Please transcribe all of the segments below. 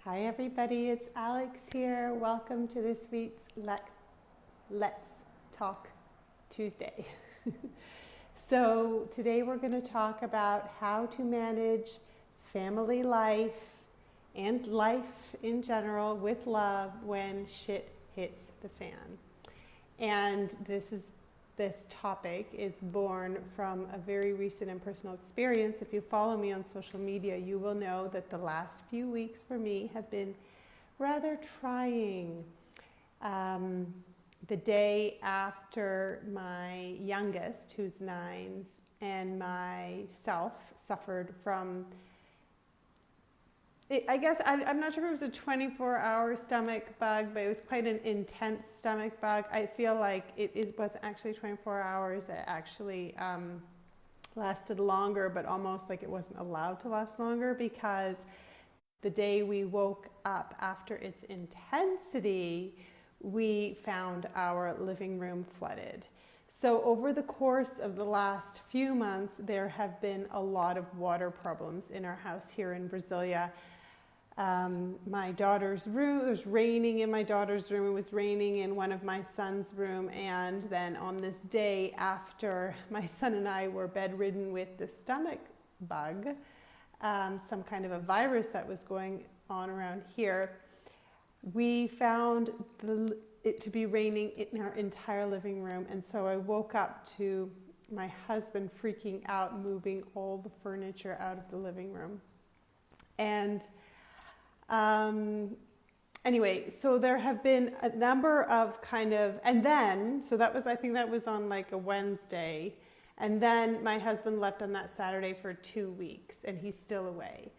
Hi everybody, it's Alex here. Welcome to this week's Let's Talk Tuesday. So today we're going to talk about how to manage family life and life in general with love when shit hits the fan. And this topic is born from a very recent and personal experience. If you follow me on social media, you will know that the last few weeks for me have been rather trying. The day after my youngest, who's 9, and myself suffered from, I'm not sure if it was a 24-hour stomach bug, but it was quite an intense stomach bug. I feel like it wasn't actually 24 hours. It actually lasted longer, but almost like it wasn't allowed to last longer, because the day we woke up after its intensity, we found our living room flooded. So over the course of the last few months, there have been a lot of water problems in our house here in Brasilia. My daughter's room, it was raining in my daughter's room, it was raining in one of my son's room, and then on this day after my son and I were bedridden with the stomach bug, some kind of a virus that was going on around here, we found it to be raining in our entire living room. And so I woke up to my husband freaking out, moving all the furniture out of the living room. And anyway, so there have been a number of I think that was on like a Wednesday. And then my husband left on that Saturday for 2 weeks, and he's still away.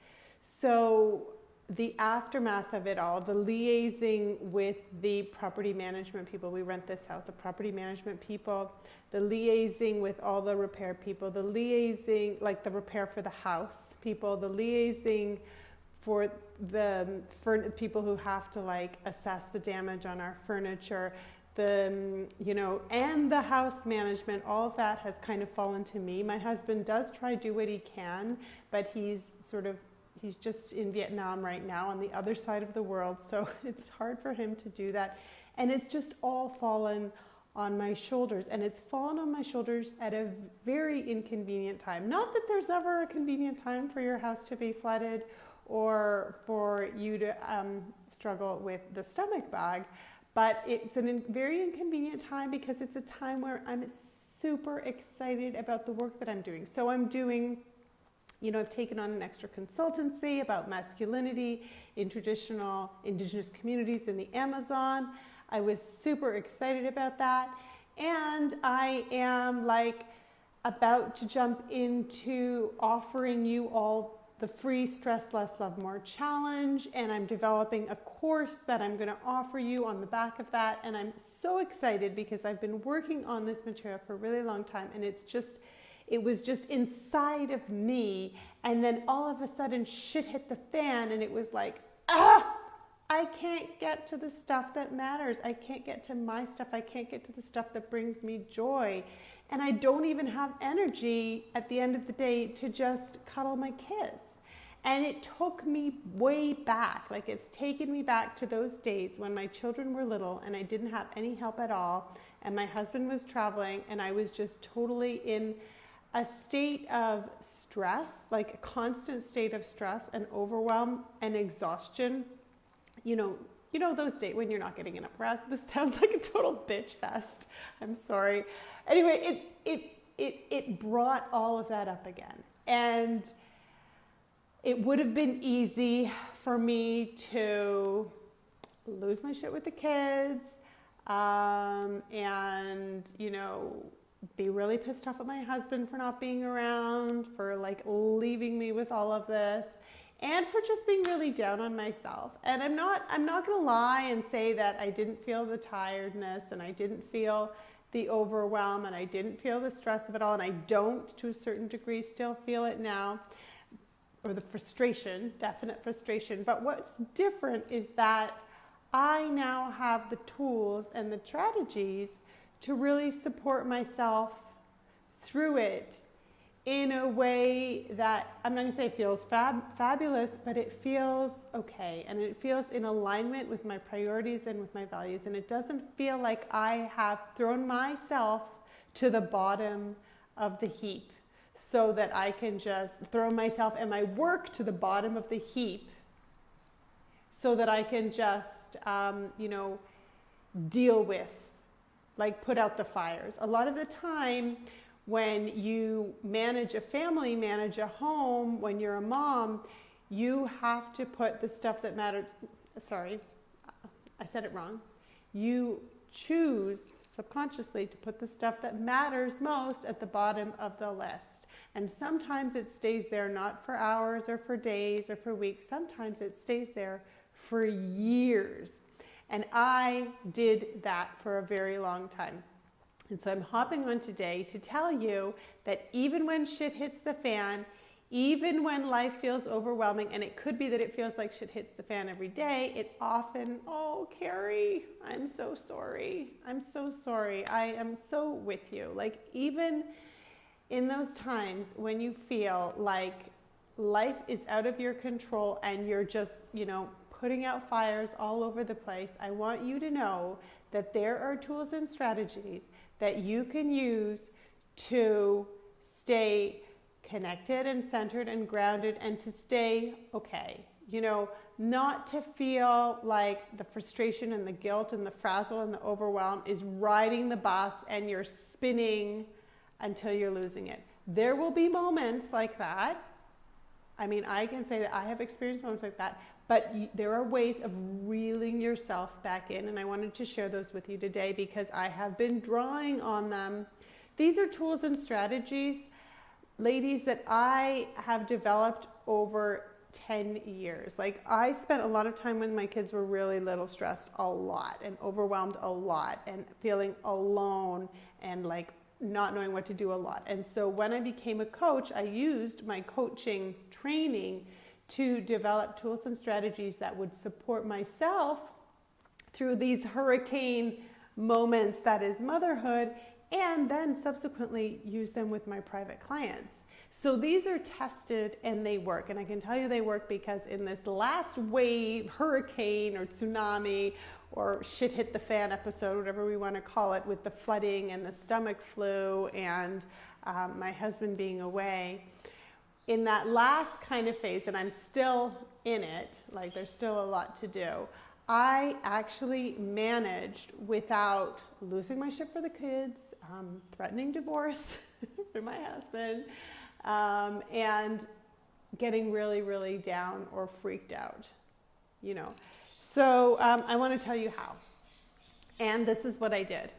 So the aftermath of it all, the liaising with the property management people, we rent this house, the property management people, the liaising with all the repair people, the liaising, like the repair for the house people, the liaising for the people who have to like assess the damage on our furniture, and the house management, all of that has kind of fallen to me. My husband does try to do what he can, but he's just in Vietnam right now on the other side of the world, so it's hard for him to do that. And it's just all fallen on my shoulders, and it's fallen on my shoulders at a very inconvenient time. Not that there's ever a convenient time for your house to be flooded or for you to struggle with the stomach bug, but it's a very inconvenient time because it's a time where I'm super excited about the work that I'm doing. So I'm doing, I've taken on an extra consultancy about masculinity in traditional indigenous communities in the Amazon. I was super excited about that. And I am about to jump into offering you all the free Stress Less, Love More challenge. And I'm developing a course that I'm going to offer you on the back of that. And I'm so excited because I've been working on this material for a really long time, and it was just inside of me, and then all of a sudden shit hit the fan, and it was like, I can't get to the stuff that matters. I can't get to my stuff. I can't get to the stuff that brings me joy. And I don't even have energy at the end of the day to just cuddle my kids. And it took me way back, it's taken me back to those days when my children were little and I didn't have any help at all, and my husband was traveling, and I was just totally in a state of stress, like a constant state of stress and overwhelm and exhaustion. Those days when you're not getting enough rest. This sounds like a total bitch fest. I'm sorry. Anyway, it brought all of that up again. And it would have been easy for me to lose my shit with the kids, and, be really pissed off at my husband for not being around, for leaving me with all of this, and for just being really down on myself. And I'm not going to lie and say that I didn't feel the tiredness, and I didn't feel the overwhelm, and I didn't feel the stress of it all, and I don't, to a certain degree, still feel it now, or the frustration, definite frustration. But what's different is that I now have the tools and the strategies to really support myself through it in a way that, I'm not gonna say it feels fabulous, but it feels okay. And it feels in alignment with my priorities and with my values. And it doesn't feel like I have thrown myself to the bottom of the heap so that I can just throw myself and my work to the bottom of the heap so that I can just, deal with, like put out the fires. A lot of the time, when you manage a family, manage a home, when you're a mom, you have to put the stuff that matters. Sorry, I said it wrong. You choose subconsciously to put the stuff that matters most at the bottom of the list. And sometimes it stays there not for hours or for days or for weeks. Sometimes it stays there for years. And I did that for a very long time. And so I'm hopping on today to tell you that even when shit hits the fan, even when life feels overwhelming, and it could be that it feels like shit hits the fan every day, it often, oh, Carrie, I'm so sorry. I'm so sorry. I am so with you. Like, even in those times when you feel like life is out of your control and you're just, putting out fires all over the place, I want you to know that there are tools and strategies that you can use to stay connected and centered and grounded and to stay okay. Not to feel like the frustration and the guilt and the frazzle and the overwhelm is riding the bus and you're spinning until you're losing it. There will be moments like that. I mean, I can say that I have experienced moments like that, but there are ways of reeling yourself back in, and I wanted to share those with you today because I have been drawing on them. These are tools and strategies, ladies, that I have developed over 10 years. Like, I spent a lot of time when my kids were really little, stressed a lot and overwhelmed a lot and feeling alone and like not knowing what to do a lot. And so when I became a coach, I used my coaching training to develop tools and strategies that would support myself through these hurricane moments that is motherhood, and then subsequently use them with my private clients. So these are tested and they work. And I can tell you they work because in this last wave, hurricane or tsunami or shit hit the fan episode, whatever we want to call it, with the flooding and the stomach flu and my husband being away, in that last kind of phase, and I'm still in it, like there's still a lot to do, I actually managed without losing my shit for the kids, threatening divorce for my husband, and getting really, really down or freaked out, So I want to tell you how. And this is what I did.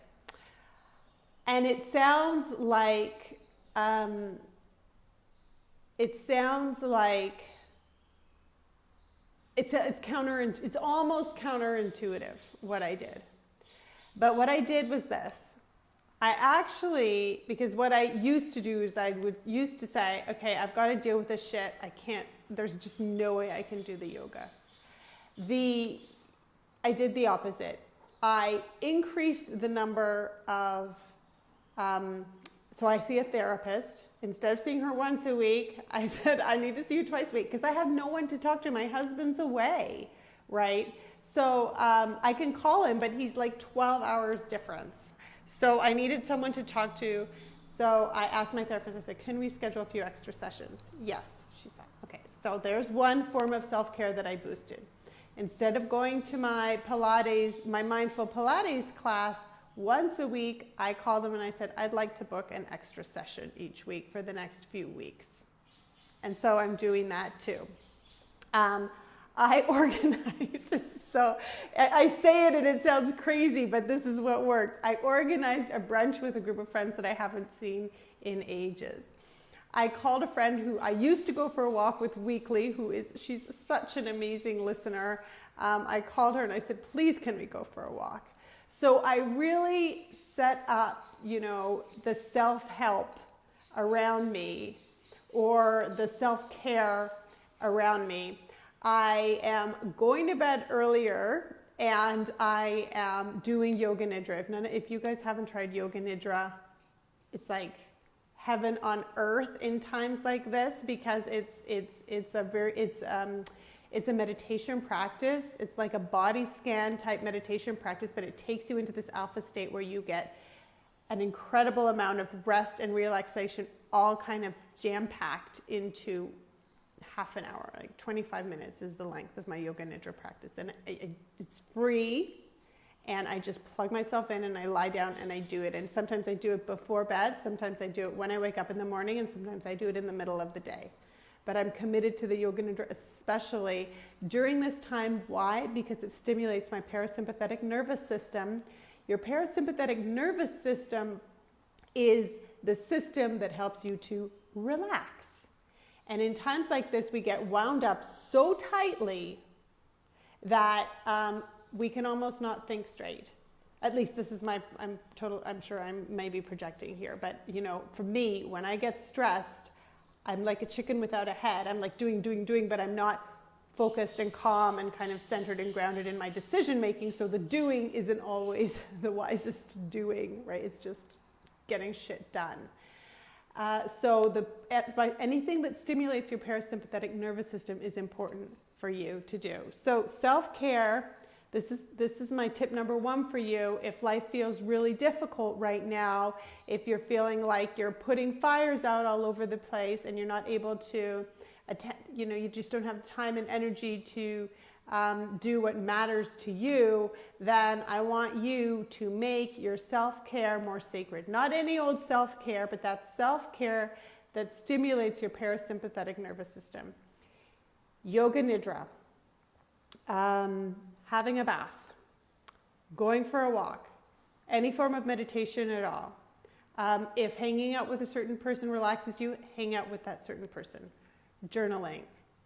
And it sounds like, it's almost counterintuitive what I did. But what I did was this. I actually, because what I used to do is I used to say, okay, I've got to deal with this shit. There's just no way I can do the yoga. I did the opposite. I increased the number of, so I see a therapist. Instead of seeing her once a week, I said, I need to see you twice a week because I have no one to talk to. My husband's away, right? So I can call him, but he's like 12 hours difference. So I needed someone to talk to. So I asked my therapist, I said, can we schedule a few extra sessions? Yes, she said. Okay, so there's one form of self-care that I boosted. Instead of going to my Pilates, my mindful Pilates class, once a week, I called them and I said, I'd like to book an extra session each week for the next few weeks. And so I'm doing that too. I organized, so I say it and it sounds crazy, but this is what worked. I organized a brunch with a group of friends that I haven't seen in ages. I called a friend who I used to go for a walk with weekly, she's such an amazing listener. I called her and I said, please, can we go for a walk? So I really set up, the self-help around me or the self-care around me. I am going to bed earlier and I am doing Yoga Nidra. If you guys haven't tried Yoga Nidra, it's like heaven on earth in times like this, because it's a meditation practice. It's like a body scan type meditation practice, but it takes you into this alpha state where you get an incredible amount of rest and relaxation, all kind of jam-packed into half an hour. Like 25 minutes is the length of my Yoga Nidra practice. And it's free. And I just plug myself in and I lie down and I do it. And sometimes I do it before bed. Sometimes I do it when I wake up in the morning. And sometimes I do it in the middle of the day. But I'm committed to the Yoga Nidra, especially during this time. Why? Because it stimulates my parasympathetic nervous system. Your parasympathetic nervous system is the system that helps you to relax. And in times like this, we get wound up so tightly that we can almost not think straight. At least this is I'm sure I'm maybe projecting here, but for me, when I get stressed, I'm like a chicken without a head. I'm like doing, but I'm not focused and calm and kind of centered and grounded in my decision making. So the doing isn't always the wisest doing, right? It's just getting shit done. So anything that stimulates your parasympathetic nervous system is important for you to do. So self-care, this is my tip number one for you. If life feels really difficult right now, if you're feeling like you're putting fires out all over the place and you're not able to attend, you just don't have time and energy to do what matters to you, then I want you to make your self-care more sacred. Not any old self-care, but that self-care that stimulates your parasympathetic nervous system. Yoga Nidra, having a bath, going for a walk, any form of meditation at all. If hanging out with a certain person relaxes you, hang out with that certain person. Journaling,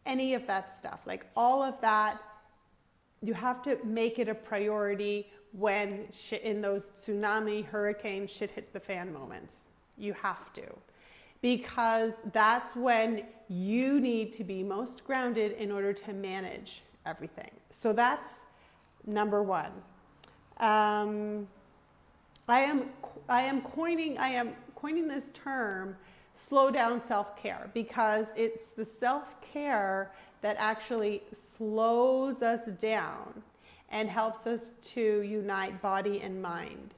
any of that stuff, like all of that, you have to make it a priority when in those tsunami, hurricane, shit hit the fan moments. You have to, because that's when you need to be most grounded in order to manage everything. So that's number one. I am coining this term, slow down self-care, because it's the self-care that actually slows us down and helps us to unite body and mind,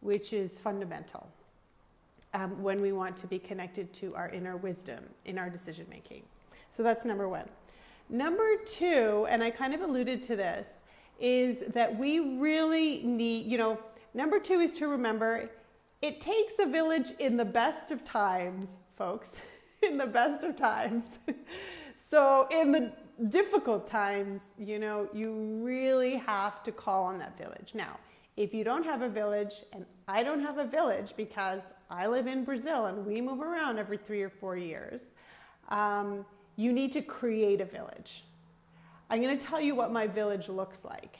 which is fundamental when we want to be connected to our inner wisdom in our decision making. So that's number one. Number two, and I kind of alluded to this, is that we really need, number two is to remember it takes a village in the best of times, folks, in the best of times. So in the difficult times, you really have to call on that village. Now, if you don't have a village, and I don't have a village because I live in Brazil and we move around every 3 or 4 years, you need to create a village. I'm going to tell you what my village looks like.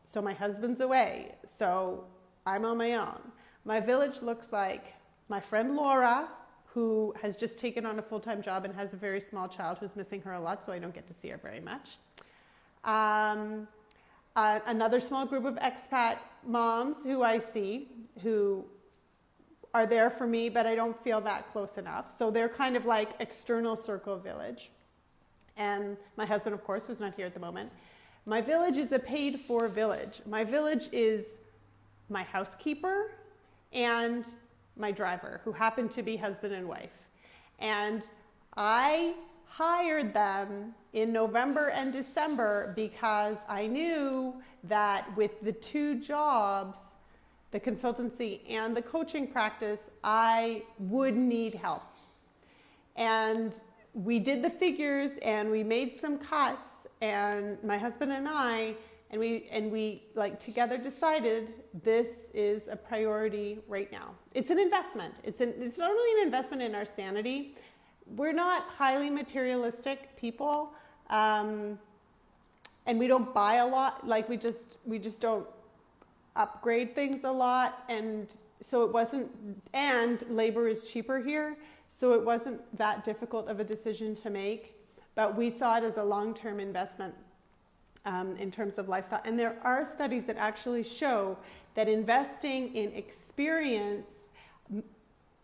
So my husband's away, so I'm on my own. My village looks like my friend Laura, who has just taken on a full-time job and has a very small child who's missing her a lot, so I don't get to see her very much. Another small group of expat moms who I see, who are there for me, but I don't feel that close enough. So they're kind of like external circle village. And my husband, of course, who's not here at the moment. My village is a paid-for village. My village is my housekeeper and my driver, who happen to be husband and wife. And I hired them in November and December because I knew that with the two jobs, the consultancy and the coaching practice, I would need help. And we did the figures and we made some cuts, and my husband and I, and we like together decided this is a priority right now. It's an investment. It's not only an investment in our sanity. We're not highly materialistic people, and we don't buy a lot. Like we just don't upgrade things a lot, and so it wasn't. And labor is cheaper here, so it wasn't that difficult of a decision to make. But we saw it as a long-term investment. In terms of lifestyle. And there are studies that actually show that investing in experience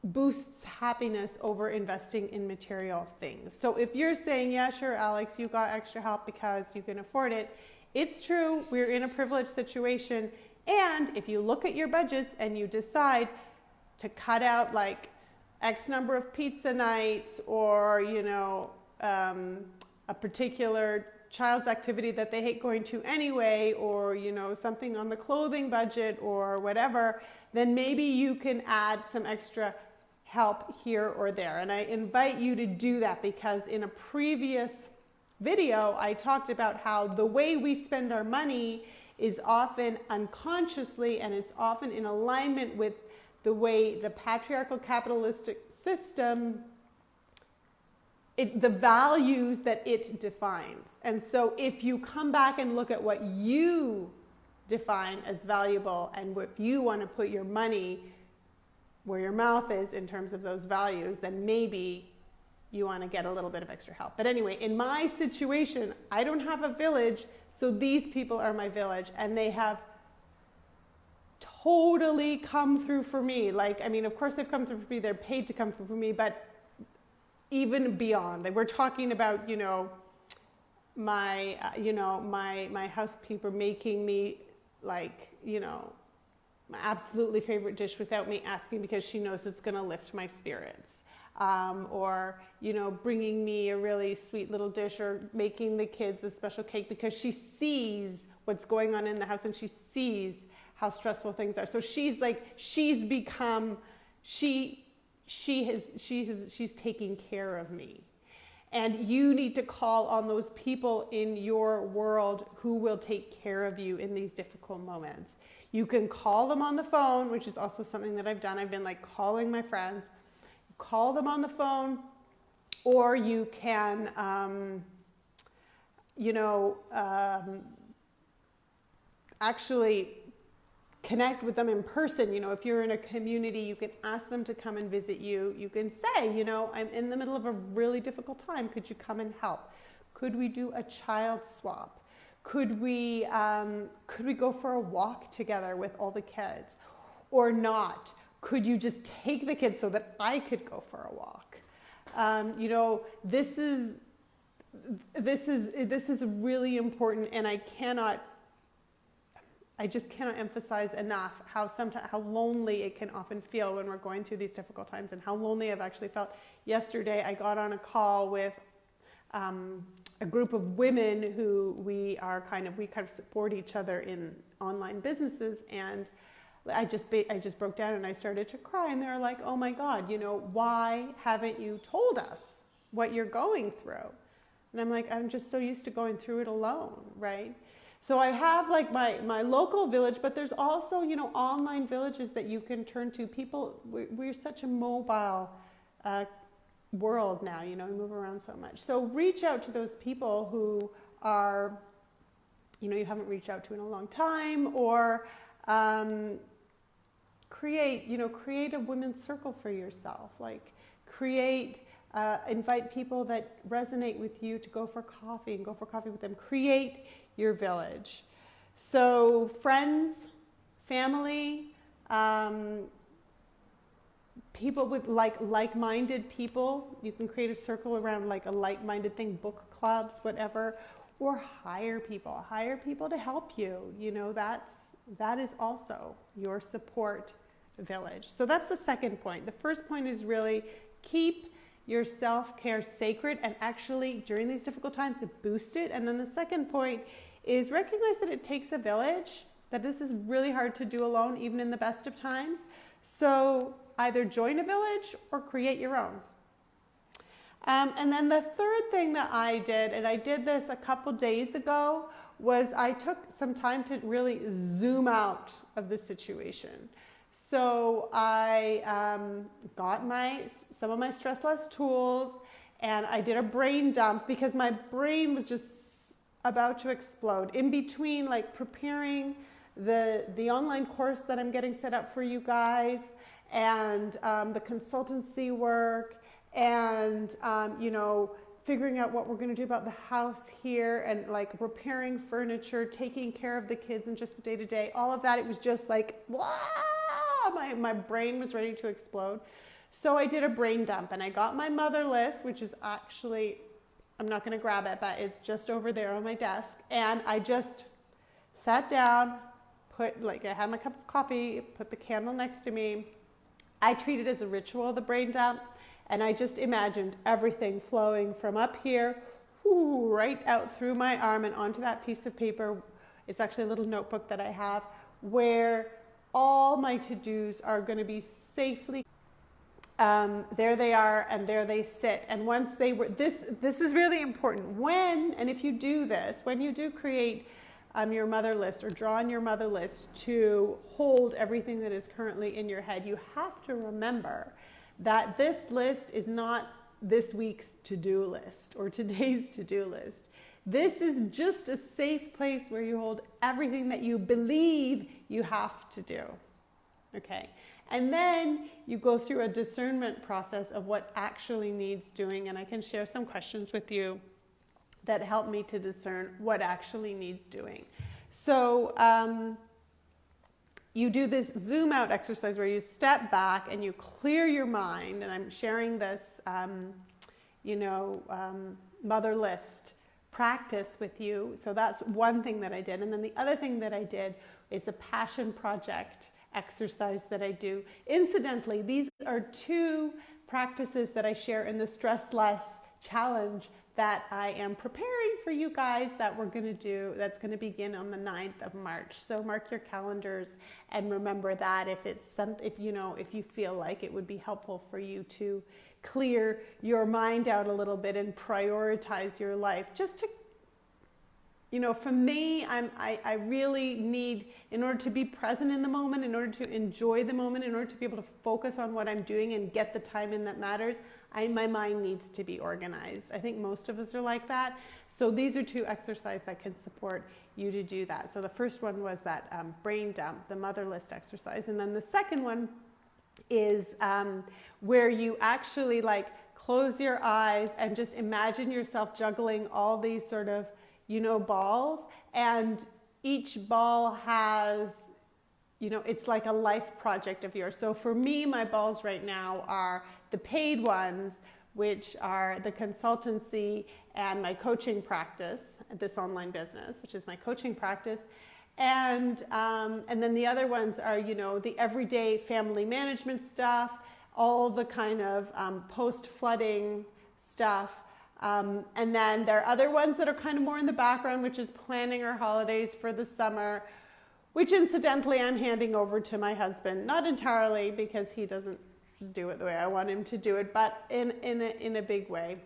boosts happiness over investing in material things. So if you're saying, yeah, sure, Alex, you got extra help because you can afford it, it's true, we're in a privileged situation. And if you look at your budgets and you decide to cut out like X number of pizza nights, or, you know, a particular child's activity that they hate going to anyway, or, you know, something on the clothing budget or whatever, then maybe you can add some extra help here or there. And I invite you to do that, because in a previous video, I talked about how the way we spend our money is often unconsciously, and it's often in alignment with the way the patriarchal capitalistic system, the values that it defines. And so if you come back and look at what you define as valuable and what you want to put your money where your mouth is in terms of those values, then maybe you want to get a little bit of extra help. But anyway, in my situation, I don't have a village, so these people are my village, and they have totally come through for me. Like, I mean, of course they've come through for me, they're paid to come through for me, but even beyond. Like, we're talking about, you know, my housekeeper making me, like, you know, my absolutely favorite dish without me asking, because she knows it's going to lift my spirits. Or, you know, bringing me a really sweet little dish, or making the kids a special cake because she sees what's going on in the house and she sees how stressful things are. So she's taking care of me. And you need to call on those people in your world who will take care of you in these difficult moments. You can call them on the phone, which is also something that I've done. I've been like calling my friends. Call them on the phone, or you can, actually connect with them in person. You know, if you're in a community, you can ask them to come and visit you. You can say, you know, I'm in the middle of a really difficult time. Could you come and help? Could we do a child swap? Could we go for a walk together with all the kids, or not? Could you just take the kids so that I could go for a walk? You know, this is really important, and I just cannot emphasize enough how lonely it can often feel when we're going through these difficult times, and how lonely I've actually felt. Yesterday, I got on a call with a group of women who we kind of support each other in online businesses, and I just broke down and I started to cry, and they were like, oh my God, you know, why haven't you told us what you're going through? And I'm like, I'm just so used to going through it alone, right? So I have like my local village, but there's also, you know, online villages that you can turn to. People, we're such a mobile world now, you know, we move around so much. So reach out to those people who are, you know, you haven't reached out to in a long time, or create a women's circle for yourself. Like, invite people that resonate with you to go for coffee, and go for coffee with them. Create your village. So friends, family, people with like-minded people. You can create a circle around like a like-minded thing, book clubs, whatever, or hire people to help you. You know, that is also your support village. So that's the second point. The first point is really keep your self-care sacred, and actually during these difficult times to boost it. And then the second point is recognize that it takes a village, that this is really hard to do alone, even in the best of times. So either join a village or create your own. And then the third thing that I did, and I did this a couple days ago, was I took some time to really zoom out of the situation. So I got some of my Stress Less tools, and I did a brain dump, because my brain was just about to explode in between, like preparing the online course that I'm getting set up for you guys, and the consultancy work, and you know, figuring out what we're going to do about the house here, and like repairing furniture, taking care of the kids, and just the day-to-day, all of that. It was just like, blah! My brain was ready to explode. So I did a brain dump, and I got my mother list, which is actually, I'm not going to grab it, but it's just over there on my desk. And I just sat down, I had my cup of coffee, put the candle next to me. I treat it as a ritual, the brain dump. And I just imagined everything flowing from up here, right out through my arm and onto that piece of paper. It's actually a little notebook that I have where all my to-dos are going to be safely. There they are, and there they sit. And once they were, this is really important. And if you do this, when you do create your mother list or draw on your mother list to hold everything that is currently in your head, you have to remember that this list is not this week's to-do list or today's to-do list. This is just a safe place where you hold everything that you believe you have to do. Okay? And then you go through a discernment process of what actually needs doing, and I can share some questions with you that help me to discern what actually needs doing. So, you do this zoom out exercise where you step back and you clear your mind, and I'm sharing this, mother list practice with you. So that's one thing that I did. And then the other thing that I did is a passion project exercise that I do. Incidentally, these are two practices that I share in the Stress Less Challenge that I am preparing for you guys that we're going to do, that's going to begin on the 9th of March. So mark your calendars and remember that if you feel like it would be helpful for you to clear your mind out a little bit and prioritize your life. Just to, for me, I really need, in order to be present in the moment, in order to enjoy the moment, in order to be able to focus on what I'm doing and get the time in that matters, my mind needs to be organized. I think most of us are like that. So these are two exercises that can support you to do that. So the first one was that brain dump, the mother list exercise. And then the second one is where you actually close your eyes and just imagine yourself juggling all these sort of, balls. And each ball has, it's like a life project of yours. So for me, my balls right now are the paid ones, which are the consultancy and my coaching practice, this online business, which is my coaching practice. And then the other ones are, the everyday family management stuff, all the kind of post-flooding stuff. And then there are other ones that are kind of more in the background, which is planning our holidays for the summer, which incidentally I'm handing over to my husband, not entirely because he doesn't do it the way I want him to do it, but in a big way,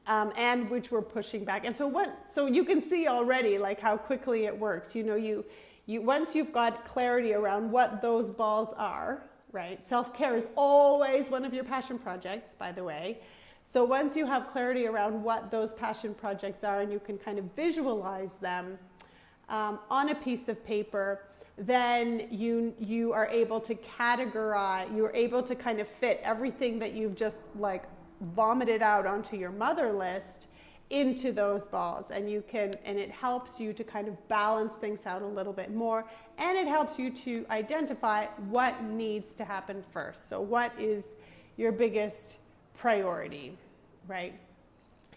and which we're pushing back. And so you can see already how quickly it works. You once you've got clarity around what those balls are, right? Self-care is always one of your passion projects, by the way. So once you have clarity around what those passion projects are, and you can kind of visualize them on a piece of paper, then you are able to categorize, you're able to kind of fit everything that you've just vomited out onto your mother list into those balls. And it helps you to kind of balance things out a little bit more, and it helps you to identify what needs to happen first. So what is your biggest priority, right?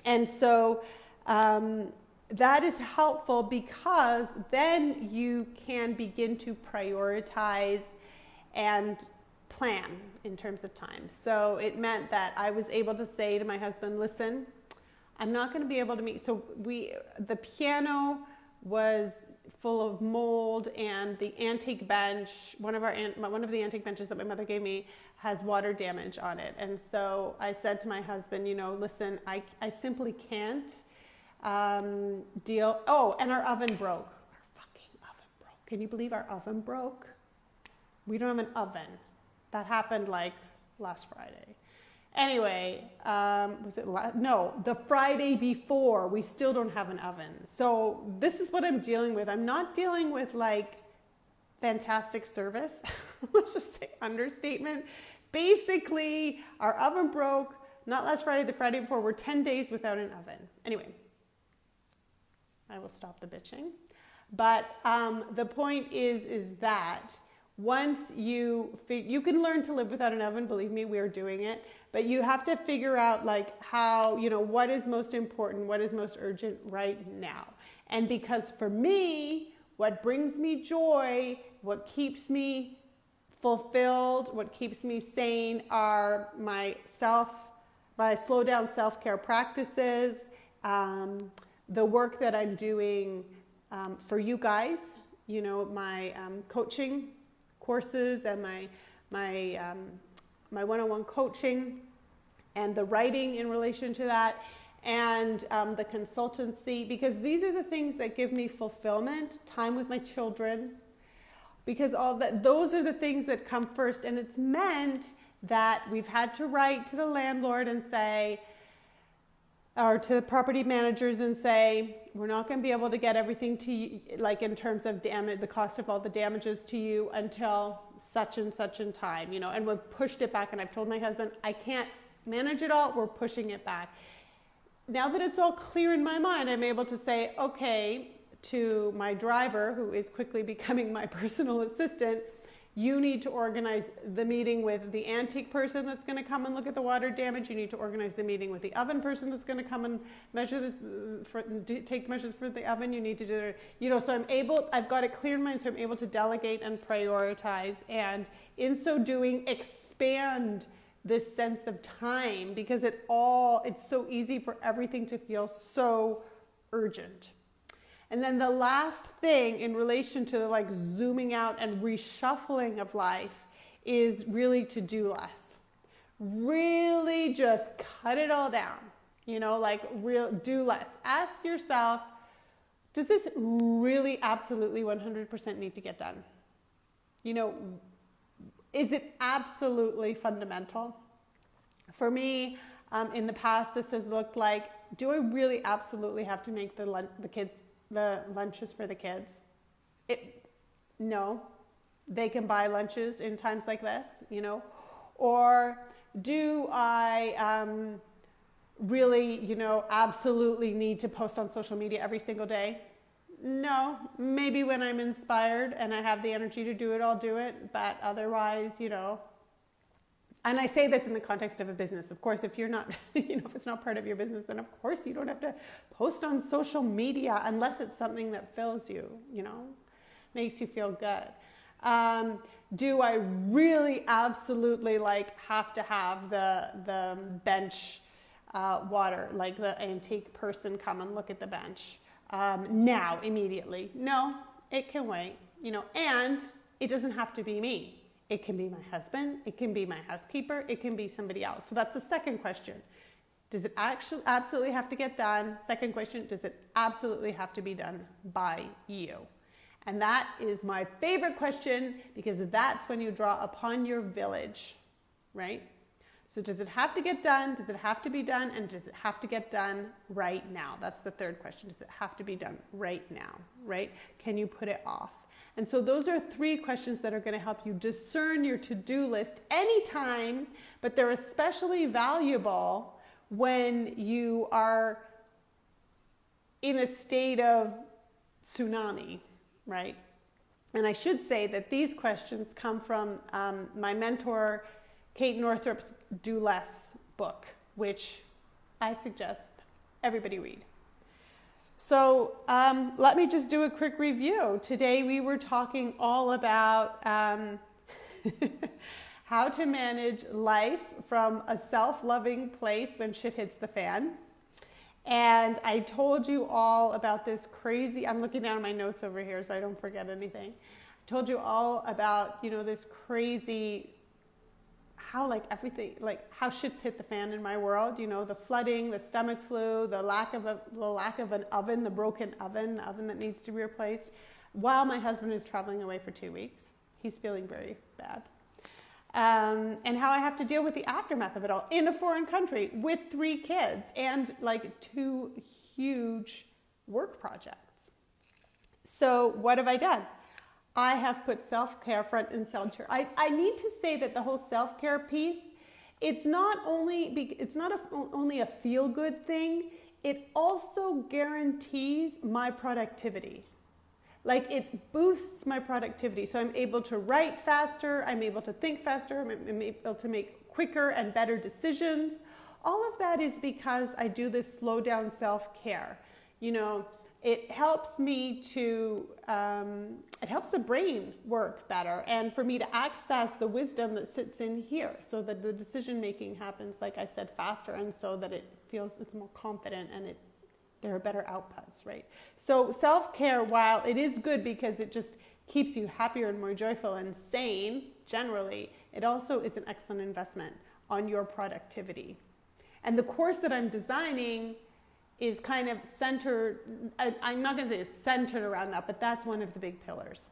And so that is helpful because then you can begin to prioritize and plan in terms of time. So it meant that I was able to say to my husband, listen, I'm not going to be able to meet. So the piano was full of mold, and the antique bench, one of the antique benches that my mother gave me, has water damage on it. And so I said to my husband, listen, I simply can't deal. Oh, and our oven broke. Our fucking oven broke. Can you believe our oven broke? We don't have an oven. That happened last Friday. Anyway, was it the Friday before, we still don't have an oven. So this is what I'm dealing with. I'm not dealing with fantastic service. Let's just say understatement. Basically, our oven broke, not last Friday, the Friday before. We're 10 days without an oven. Anyway, I will stop the bitching. But the point is that Once you can learn to live without an oven, believe me, we're doing it, but you have to figure out like how, what is most important, what is most urgent right now. And because for me, what brings me joy, what keeps me fulfilled, what keeps me sane are my slow down self-care practices, the work that I'm doing for you guys, my coaching courses and my one-on-one coaching and the writing in relation to that, and the consultancy, because these are the things that give me fulfillment, time with my children, because those are the things that come first. And it's meant that we've had to write to the landlord and say, or to the property managers and say, we're not going to be able to get everything to you, like in terms of damage, the cost of all the damages to you until such and such in time, and we've pushed it back. And I've told my husband, I can't manage it all. We're pushing it back. Now that it's all clear in my mind, I'm able to say, okay, to my driver, who is quickly becoming my personal assistant, you need to organize the meeting with the antique person that's going to come and look at the water damage. You need to organize the meeting with the oven person that's going to come and measure take measures for the oven. You need to do it, so I've got it clear in mind, so I'm able to delegate and prioritize, and in so doing, expand this sense of time, because it's so easy for everything to feel so urgent. And then the last thing in relation to like zooming out and reshuffling of life is really to do less. Really just cut it all down, do less. Ask yourself, does this really absolutely 100% need to get done? Is it absolutely fundamental? For me, in the past, this has looked like, do I really absolutely have to make the lunches for the kids? No. They can buy lunches in times like this, Or do I really, absolutely need to post on social media every single day? No. Maybe when I'm inspired and I have the energy to do it, I'll do it. But otherwise, and I say this in the context of a business. Of course, if you're not, if it's not part of your business, then of course you don't have to post on social media unless it's something that fills you, makes you feel good. Do I really absolutely have to have the bench water, like the antique person come and look at the bench now, immediately? No, it can wait, and it doesn't have to be me. It can be my husband, it can be my housekeeper, it can be somebody else. So that's the second question. Does it actually absolutely have to get done? Second question, does it absolutely have to be done by you? And that is my favorite question, because that's when you draw upon your village, right? So does it have to get done? Does it have to be done? And does it have to get done right now? That's the third question. Does it have to be done right now, right? Can you put it off? And so those are 3 questions that are going to help you discern your to-do list anytime, but they're especially valuable when you are in a state of tsunami, right? And I should say that these questions come from my mentor, Kate Northrup's Do Less book, which I suggest everybody read. So let me just do a quick review. Today we were talking all about how to manage life from a self-loving place when shit hits the fan. And I told you all about this crazy, I'm looking down at my notes over here so I don't forget anything. I told you all about, this crazy, how how shit's hit the fan in my world, the flooding, the stomach flu, the lack of an oven, the broken oven, the oven that needs to be replaced, while my husband is traveling away for 2 weeks. He's feeling very bad. And how I have to deal with the aftermath of it all in a foreign country with 3 kids and 2 huge work projects. So what have I done? I have put self-care front and center. I need to say that the whole self-care piece, it's not only a feel-good thing, it also guarantees my productivity. Like it boosts my productivity. So I'm able to write faster, I'm able to think faster, I'm able to make quicker and better decisions. All of that is because I do this slow down self-care. You know, it helps me to, it helps the brain work better and for me to access the wisdom that sits in here so that the decision making happens, like I said, faster and so that it feels it's more confident and there are better outputs, right? So self-care, while it is good because it just keeps you happier and more joyful and sane, generally, it also is an excellent investment on your productivity. And the course that I'm designing is kind of centered, I'm not going to say it's centered around that, but that's one of the big pillars.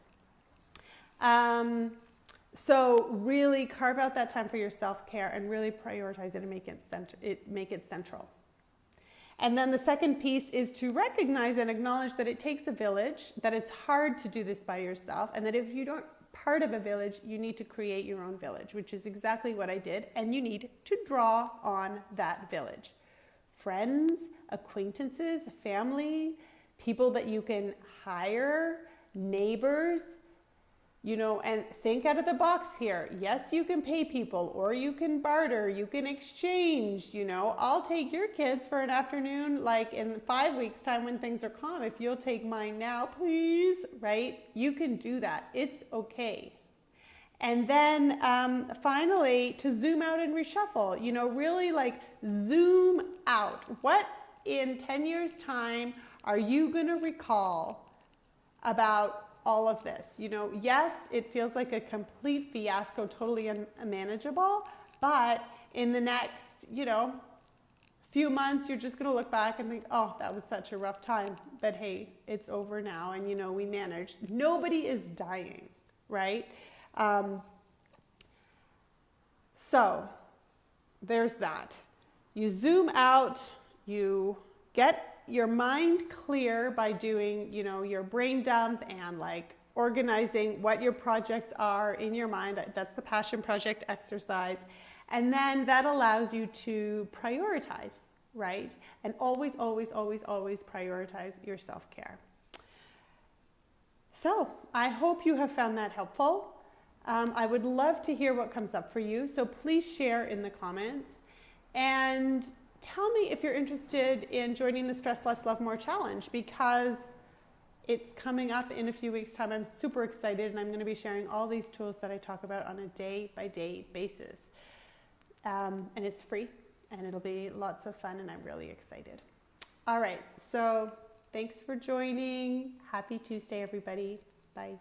So really carve out that time for your self-care and really prioritize it and make it central. And then the second piece is to recognize and acknowledge that it takes a village, that it's hard to do this by yourself, and that if you don't part of a village, you need to create your own village, which is exactly what I did, and you need to draw on that village. Friends, acquaintances, family, people that you can hire, neighbors, you know, and think out of the box here. Yes, you can pay people or you can barter, you can exchange, you know. I'll take your kids for an afternoon like in 5 weeks time when things are calm. If you'll take mine now, please, right? You can do that. It's okay. And then finally, to zoom out and reshuffle, you know, really like zoom out. What in 10 years time are you going to recall about all of this? You know, yes, it feels like a complete fiasco, totally unmanageable, but in the next, you know, few months, you're just going to look back and think, oh, that was such a rough time, but hey, it's over now. And, you know, we managed. Nobody is dying, right? So there's that. You zoom out, you get your mind clear by doing, you know, your brain dump and like organizing what your projects are in your mind. That's the passion project exercise. And then that allows you to prioritize, right? And always, always, always, always prioritize your self-care. So I hope you have found that helpful. I would love to hear what comes up for you. So please share in the comments and tell me if you're interested in joining the Stress Less, Love More Challenge because it's coming up in a few weeks' time. I'm super excited and I'm going to be sharing all these tools that I talk about on a day-by-day basis. And it's free and it'll be lots of fun and I'm really excited. All right, so thanks for joining. Happy Tuesday, everybody. Bye.